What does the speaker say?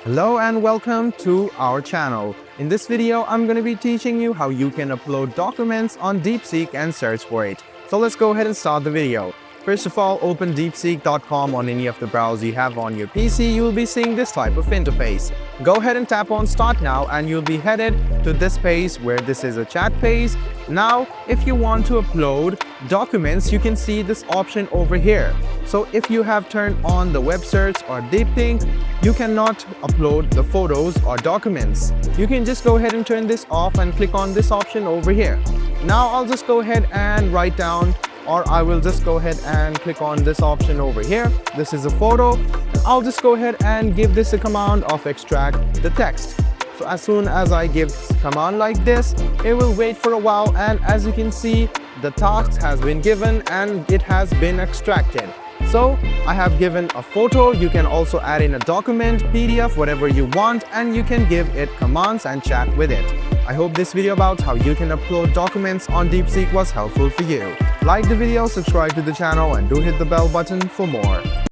Hello and welcome to our channel. In this video, I'm going to be teaching you how you can upload documents on DeepSeek and search for it. So let's go ahead and start the video. First of all, open deepseek.com on any of the browsers you have on your PC. You'll be seeing this type of interface. Go ahead and tap on Start Now and you'll be headed to this page where this is a chat page. Now, if you want to upload documents, you can see this option over here. So if you have turned on the web search or deep think, you cannot upload the photos or documents. You can just go ahead and turn this off and click on this option over here. Now I'll just go ahead and write down, or I will just go ahead and click on this option over here. This is a photo. I'll just go ahead and give this a command of extract the text. So as soon as I give command like this, it will wait for a while, and as you can see, the task has been given and it has been extracted. So I have given a photo. You can also add in a document, PDF, whatever you want, and you can give it commands and chat with it. I hope this video about how you can upload documents on DeepSeek was helpful for you. Like the video, subscribe to the channel, and do hit the bell button for more.